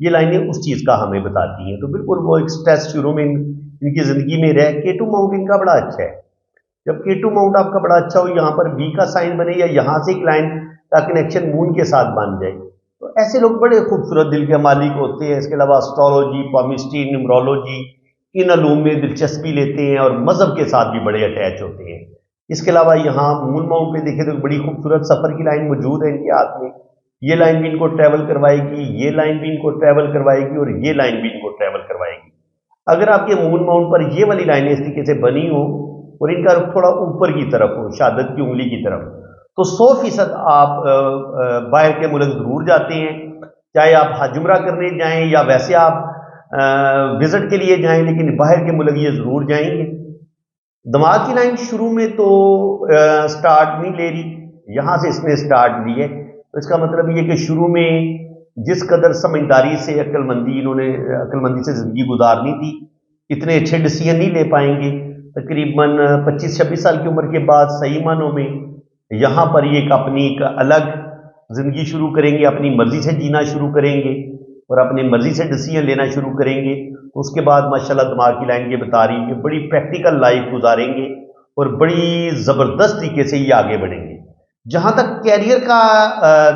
یہ لائنیں اس چیز کا ہمیں بتاتی ہیں. تو بالکل وہ ایک اسٹریس شروع میں ان کی زندگی میں رہے. K2 ماؤنٹ ان کا بڑا اچھا ہے. جب K2 ماؤنٹ آپ کا بڑا اچھا ہو، یہاں پر B کا سائن بنے یا یہاں سے ایک لائن کا کنیکشن مون کے ساتھ بن جائے، تو ایسے لوگ بڑے خوبصورت دل کے مالک ہوتے ہیں. اس کے علاوہ اسٹرالوجی، پامسٹری، نیمرولوجی، ان علوم میں دلچسپی لیتے ہیں اور مذہب کے ساتھ بھی بڑے اٹیچ ہوتے ہیں. اس کے علاوہ یہاں مون ماؤنٹ پہ دیکھیں تو بڑی خوبصورت سفر کی لائن موجود ہے ان کے ہاتھ میں. یہ لائن بھی ان کو ٹریول کروائے گی، یہ لائن بھی ان کو ٹریول کروائے گی، اور یہ لائن بھی ان کو ٹریول کروائے گی. اگر آپ کے مون ماؤنٹ پر یہ والی لائنیں اس طریقے سے بنی ہوں اور ان کا رخ تھوڑا اوپر کی طرف ہو، شہادت کی انگلی کی طرف، تو 100% آپ باہر کے ملک ضرور جاتے ہیں. چاہے آپ حج عمرہ کرنے جائیں یا ویسے آپ وزٹ کے لیے جائیں، لیکن باہر کے ملک یہ ضرور جائیں گے. دماغ کی لائن شروع میں تو سٹارٹ نہیں لے رہی، یہاں سے اس نے سٹارٹ لی ہے. تو اس کا مطلب یہ کہ شروع میں جس قدر سمجھداری سے انہوں نے عقل مندی سے زندگی گزارنی تھی، اتنے اچھے ڈیسیژن نہیں لے پائیں گے. تقریباً 25-26 سال کی عمر کے بعد صحیح معنوں میں یہاں پر یہ اپنی ایک الگ زندگی شروع کریں گے، اپنی مرضی سے جینا شروع کریں گے اور اپنی مرضی سے ڈیسیژن لینا شروع کریں گے. تو اس کے بعد ماشاءاللہ دماغ کی لائن یہ بتا رہی ہے کہ بڑی پریکٹیکل لائف گزاریں گے اور بڑی زبردست طریقے سے یہ آگے بڑھیں گے. جہاں تک کیریئر کا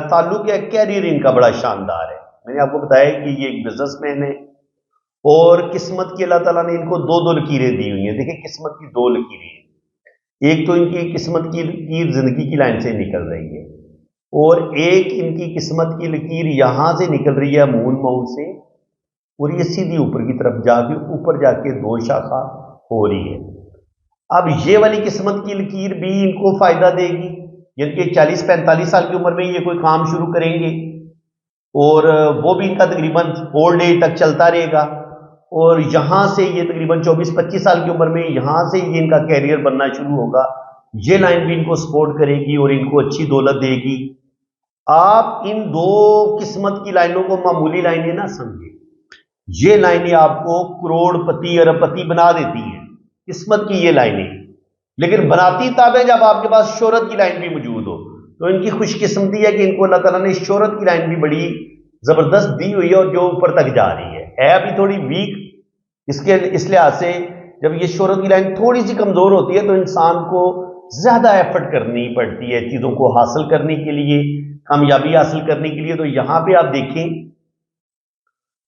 تعلق ہے، کیریئر ان کا بڑا شاندار ہے. میں نے آپ کو بتایا کہ یہ ایک بزنس مین ہے اور قسمت کی اللہ تعالیٰ نے ان کو دو لکیریں دی ہوئی ہیں. دیکھیں قسمت کی 2 لکیریں ہیں. ایک تو ان کی قسمت کی لکیر زندگی کی لائن سے نکل رہی ہے، اور ایک ان کی قسمت کی لکیر یہاں سے نکل رہی ہے مون ماؤنٹ سے، اور یہ سیدھی اوپر کی طرف اوپر جا کے 2 شاخہ ہو رہی ہے. اب یہ والی قسمت کی لکیر بھی ان کو فائدہ دے گی، یعنی کہ 40-45 سال کی عمر میں یہ کوئی کام شروع کریں گے اور وہ بھی ان کا تقریباً اولڈ ایج تک چلتا رہے گا. اور یہاں سے یہ تقریباً 24-25 سال کی عمر میں یہاں سے یہ ان کا کیریئر بننا شروع ہوگا. یہ لائن بھی ان کو سپورٹ کرے گی اور ان کو اچھی دولت دے گی. آپ ان 2 قسمت کی لائنوں کو معمولی لائنیں نہ سمجھیں. یہ لائنیں آپ کو کروڑ پتی ارب پتی بنا دیتی ہیں، قسمت کی یہ لائنیں. لیکن بناتی تب ہے جب آپ کے پاس شہرت کی لائن بھی موجود ہو. تو ان کی خوش قسمتی ہے کہ ان کو اللہ تعالیٰ نے شہرت کی لائن بھی بڑی زبردست دی ہوئی ہے اور جو اوپر تک جا رہی ہے ابھی تھوڑی ویک. اس لحاظ سے جب یہ شہرت کی لائن تھوڑی سی کمزور ہوتی ہے تو انسان کو زیادہ ایفرٹ کرنی پڑتی ہے چیزوں کو حاصل کرنے کے لیے، کامیابی حاصل کرنے کے لیے. تو یہاں پہ آپ دیکھیں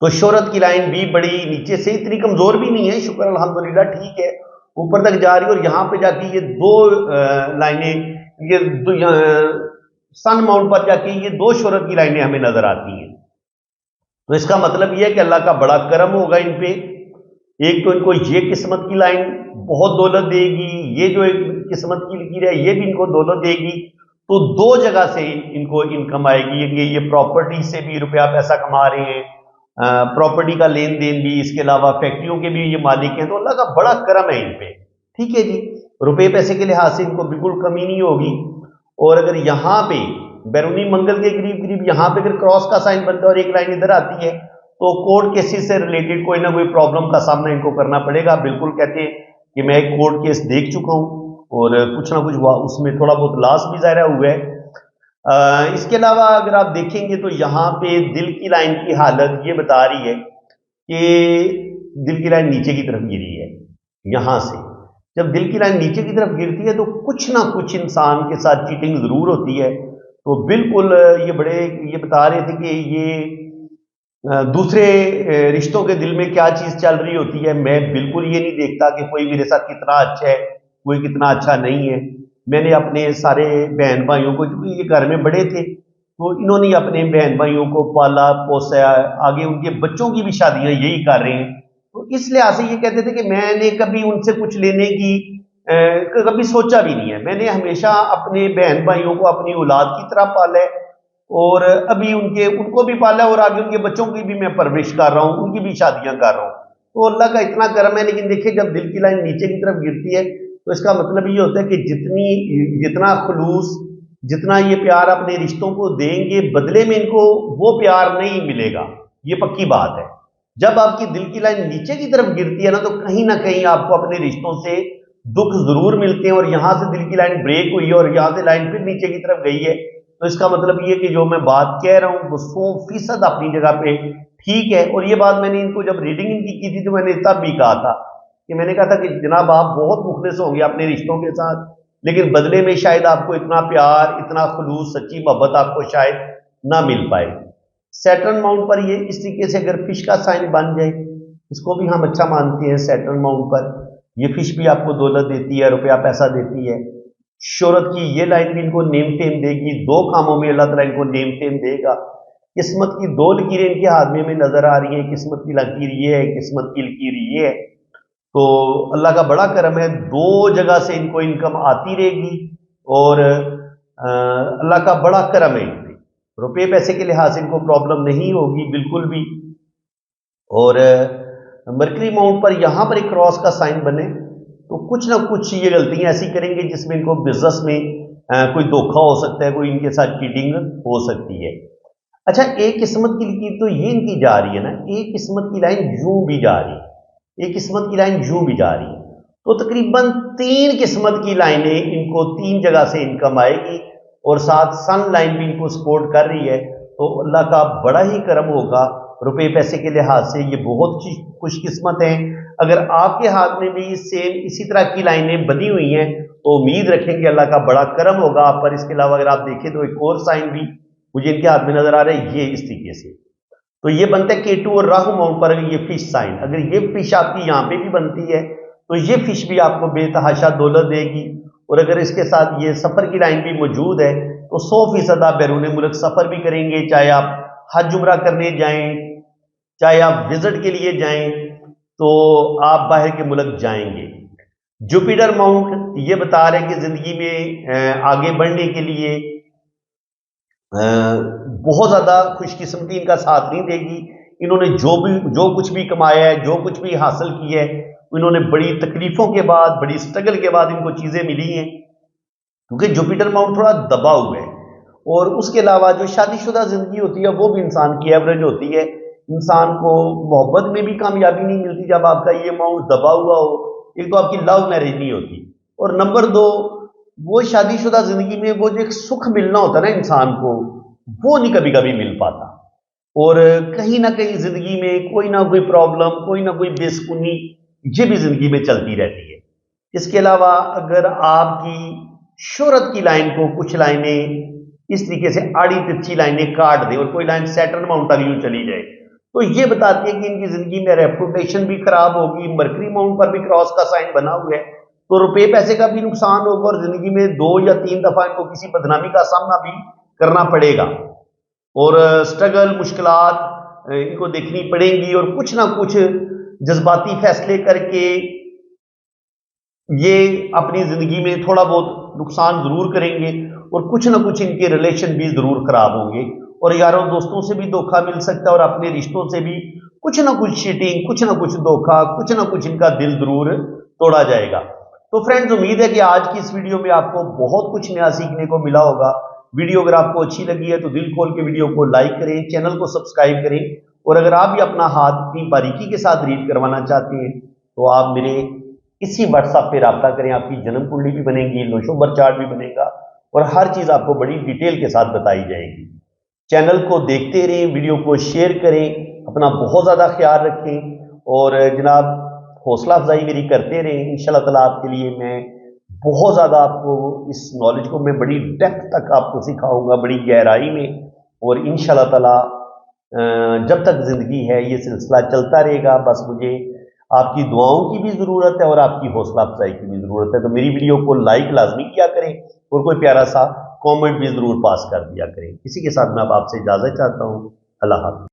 تو شہرت کی لائن بھی بڑی نیچے سے اتنی کمزور بھی نہیں ہے، شکر الحمدللہ ٹھیک ہے، اوپر تک جا رہی ہے. اور یہاں پہ جا کے یہ 2 لائنیں، یہ سن ماؤنٹ پر جا کے یہ 2 شہرت کی لائنیں ہمیں نظر آتی ہیں. تو اس کا مطلب یہ ہے کہ اللہ کا بڑا کرم ہوگا ان پہ. ایک تو ان کو یہ قسمت کی لائن بہت دولت دے گی، یہ جو ایک قسمت کی لکیر ہے یہ بھی ان کو دولت دے گی. تو 2 جگہ سے ان کو انکم آئے گی کہ یہ پراپرٹی سے بھی روپیہ پیسہ کما رہے ہیں، پراپرٹی کا لین دین بھی، اس کے علاوہ فیکٹریوں کے بھی یہ مالک ہیں. تو اللہ کا بڑا کرم ہے ان پہ. ٹھیک ہے جی، روپے پیسے کے لحاظ سے ان کو بالکل کمی نہیں ہوگی. اور اگر یہاں پہ بیرونی منگل کے قریب یہاں پہ اگر کراس کا سائن بنتا ہے اور ایک لائن ادھر آتی ہے تو کورٹ کیسز سے ریلیٹڈ کوئی نہ کوئی پرابلم کا سامنا ان کو کرنا پڑے گا. بالکل کہتے ہیں کہ میں ایک کورٹ کیس دیکھ چکا ہوں اور کچھ نہ کچھ اس میں تھوڑا بہت لاس بھی ظاہر ہوا ہے. اس کے علاوہ اگر آپ دیکھیں گے تو یہاں پہ دل کی لائن کی حالت یہ بتا رہی ہے کہ دل کی لائن نیچے کی طرف گری ہے. یہاں سے جب دل کی لائن نیچے کی طرف گرتی ہے تو کچھ نہ کچھ انسان کے ساتھ چیٹنگ ضرور ہوتی ہے. تو بالکل یہ بتا رہے تھے کہ یہ دوسرے رشتوں کے دل میں کیا چیز چل رہی ہوتی ہے. میں بالکل یہ نہیں دیکھتا کہ کوئی میرے ساتھ کتنا اچھا ہے، کوئی کتنا اچھا نہیں ہے. میں نے اپنے سارے بہن بھائیوں کو، یہ گھر میں بڑے تھے تو انہوں نے اپنے بہن بھائیوں کو پالا پوسا، آگے ان کے بچوں کی بھی شادیاں یہی کر رہے ہیں. تو اس لحاظ سے یہ کہتے تھے کہ میں نے کبھی ان سے کچھ لینے کی کبھی سوچا بھی نہیں ہے. میں نے ہمیشہ اپنے بہن بھائیوں کو اپنی اولاد کی طرح پالا ہے اور ابھی ان کو بھی پالا اور آگے ان کے بچوں کی بھی میں پرورش کر رہا ہوں، ان کی بھی شادیاں کر رہا ہوں. تو اللہ کا اتنا کرم ہے. لیکن دیکھیں جب دل کی لائن نیچے کی طرف گرتی ہے تو اس کا مطلب یہ ہوتا ہے کہ جتنا خلوص، جتنا یہ پیار اپنے رشتوں کو دیں گے بدلے میں ان کو وہ پیار نہیں ملے گا. یہ پکی بات ہے. جب آپ کی دل کی لائن نیچے کی طرف گرتی ہے نا تو کہیں نہ کہیں آپ کو اپنے رشتوں سے دکھ ضرور ملتے ہیں. اور یہاں سے دل کی لائن بریک ہوئی ہے اور یہاں سے لائن پھر نیچے کی طرف گئی ہے تو اس کا مطلب یہ کہ جو میں بات کہہ رہا ہوں وہ 100% اپنی جگہ پہ ٹھیک ہے. اور یہ بات میں نے ان کو جب ریڈنگ ان کی تھی تو میں نے تب بھی کہا تھا کہ میں نے کہا تھا کہ جناب آپ بہت مخلص ہوں گے اپنے رشتوں کے ساتھ، لیکن بدلے میں شاید آپ کو اتنا پیار، اتنا خلوص، سچی محبت آپ کو شاید نہ مل پائے. سیٹرن ماؤنٹ پر یہ اس طریقے سے اگر فش کا سائن بن جائے، اس کو بھی ہم اچھا مانتے ہیں. سیٹرن ماؤنٹ پر یہ فش بھی آپ کو دولت دیتی ہے، روپیہ پیسہ دیتی ہے. شہرت کی یہ لائن بھی ان کو نیم فیم دے گی. دو کاموں میں اللہ تعالیٰ ان کو نیم فیم دے گا. قسمت کی دو لکیریں ان کے ہاتھ میں ہمیں نظر آ رہی ہیں. قسمت کی لکیر یہ ہے، قسمت کی لکیر یہ ہے. تو اللہ کا بڑا کرم ہے، دو جگہ سے ان کو انکم آتی رہے گی. اور اللہ کا بڑا کرم ہے، روپے پیسے کے لحاظ سے ان کو پرابلم نہیں ہوگی بالکل بھی. اور مرکری ماؤنٹ پر یہاں پر ایک کراس کا سائن بنے تو کچھ نہ کچھ یہ غلطیاں ایسی کریں گے جس میں ان کو بزنس میں کوئی دھوکہ ہو سکتا ہے، کوئی ان کے ساتھ چیٹنگ ہو سکتی ہے. اچھا، ایک قسمت کی لکیر تو یہ ان کی جا رہی ہے نا، ایک قسمت کی لائن یوں بھی جا رہی ہے، ایک قسمت کی لائن یوں بھی جا رہی ہے. تو تقریباً 3 قسمت کی لائنیں ان کو 3 جگہ سے انکم آئے گی. اور ساتھ سن لائن بھی ان کو سپورٹ کر رہی ہے. تو اللہ کا بڑا ہی کرم ہوگا روپے پیسے کے لحاظ سے. یہ بہت خوش قسمت ہیں. اگر آپ کے ہاتھ میں بھی سیم اسی طرح کی لائنیں بنی ہوئی ہیں تو امید رکھیں کہ اللہ کا بڑا کرم ہوگا آپ پر. اس کے علاوہ اگر آپ دیکھیں تو ایک اور سائن بھی مجھے ان کے ہاتھ میں نظر آ رہا ہے، یہ اس طریقے سے. تو یہ بنتا ہے K2 اور راہو ماؤنٹ پر. اگر یہ فش سائن، اگر یہ فش آپ کی یہاں پہ بھی بنتی ہے تو یہ فش بھی آپ کو بے تحاشا دولت دے گی. اور اگر اس کے ساتھ یہ سفر کی لائن بھی موجود ہے تو 100% آپ بیرون ملک سفر بھی کریں گے. چاہے آپ حج عمرہ کرنے جائیں، چاہے آپ وزٹ کے لیے جائیں، تو آپ باہر کے ملک جائیں گے. جوپیٹر ماؤنٹ یہ بتا رہے ہیں کہ زندگی میں آگے بڑھنے کے لیے بہت زیادہ خوش قسمتی ان کا ساتھ نہیں دے گی. انہوں نے جو کچھ بھی کمایا ہے، جو کچھ بھی حاصل کیا ہے، انہوں نے بڑی تکلیفوں کے بعد، بڑی سٹرگل کے بعد ان کو چیزیں ملی ہیں. کیونکہ جوپیٹر ماؤنٹ تھوڑا دبا ہوا ہے. اور اس کے علاوہ جو شادی شدہ زندگی ہوتی ہے وہ بھی انسان کی ایوریج ہوتی ہے. انسان کو محبت میں بھی کامیابی نہیں ملتی جب آپ کا یہ ماؤنٹ دبا ہوا ہو. ایک تو آپ کی لو میرج نہیں ہوتی، اور نمبر 2 وہ شادی شدہ زندگی میں وہ جو ایک سکھ ملنا ہوتا ہے نا انسان کو، وہ نہیں کبھی کبھی مل پاتا. اور کہیں نہ کہیں زندگی میں کوئی نہ کوئی پرابلم، کوئی نہ کوئی بے سکونی یہ بھی زندگی میں چلتی رہتی ہے. اس کے علاوہ اگر آپ کی شہرت کی لائن کو کچھ لائنیں اس طریقے سے آڑی ترچھی لائنیں کاٹ دیں اور کوئی لائن سیٹرن ماؤنٹ تک یوں چلی جائے تو یہ بتاتی ہے کہ ان کی زندگی میں ریپوٹیشن بھی خراب ہوگی. مرکری ماؤنٹ پر بھی کراس کا سائن بنا ہوا ہے تو روپے پیسے کا بھی نقصان ہوگا، اور زندگی میں 2 یا 3 دفعہ ان کو کسی بدنامی کا سامنا بھی کرنا پڑے گا. اور سٹرگل، مشکلات ان کو دیکھنی پڑیں گی. اور کچھ نہ کچھ جذباتی فیصلے کر کے یہ اپنی زندگی میں تھوڑا بہت نقصان ضرور کریں گے. اور کچھ نہ کچھ ان کے ریلیشن بھی ضرور خراب ہوں گے. اور یاروں دوستوں سے بھی دھوکہ مل سکتا ہے، اور اپنے رشتوں سے بھی کچھ نہ کچھ چیٹنگ، کچھ نہ کچھ دھوکہ، کچھ نہ کچھ ان کا دل ضرور توڑا جائے گا. تو فرینڈز، امید ہے کہ آج کی اس ویڈیو میں آپ کو بہت کچھ نیا سیکھنے کو ملا ہوگا. ویڈیو اگر آپ کو اچھی لگی ہے تو دل کھول کے ویڈیو کو لائک کریں، چینل کو سبسکرائب کریں. اور اگر آپ بھی اپنا ہاتھ اتنی باریکی کے ساتھ ریڈ کروانا چاہتے ہیں تو آپ میرے اسی واٹس ایپ پہ رابطہ کریں. آپ کی جنم کنڈلی بھی بنے گی، نوشوبر چارٹ بھی بنے گا، اور ہر چیز آپ کو بڑی ڈیٹیل کے ساتھ بتائی جائے گی. چینل کو دیکھتے رہیں، ویڈیو کو شیئر کریں، اپنا بہت زیادہ خیال رکھیں. اور جناب حوصلہ افزائی میری کرتے رہیں. انشاءاللہ تعالیٰ آپ کے لیے میں بہت زیادہ آپ کو اس نالج کو میں بڑی ڈیپتھ تک آپ کو سکھاؤں گا، بڑی گہرائی میں. اور انشاءاللہ تعالیٰ جب تک زندگی ہے یہ سلسلہ چلتا رہے گا. بس مجھے آپ کی دعاؤں کی بھی ضرورت ہے اور آپ کی حوصلہ افزائی کی بھی ضرورت ہے. تو میری ویڈیو کو لائک لازمی کیا کریں اور کوئی پیارا سا کامنٹ بھی ضرور پاس کر دیا کریں. اسی کے ساتھ میں اب آپ سے اجازت چاہتا ہوں. اللہ حافظ.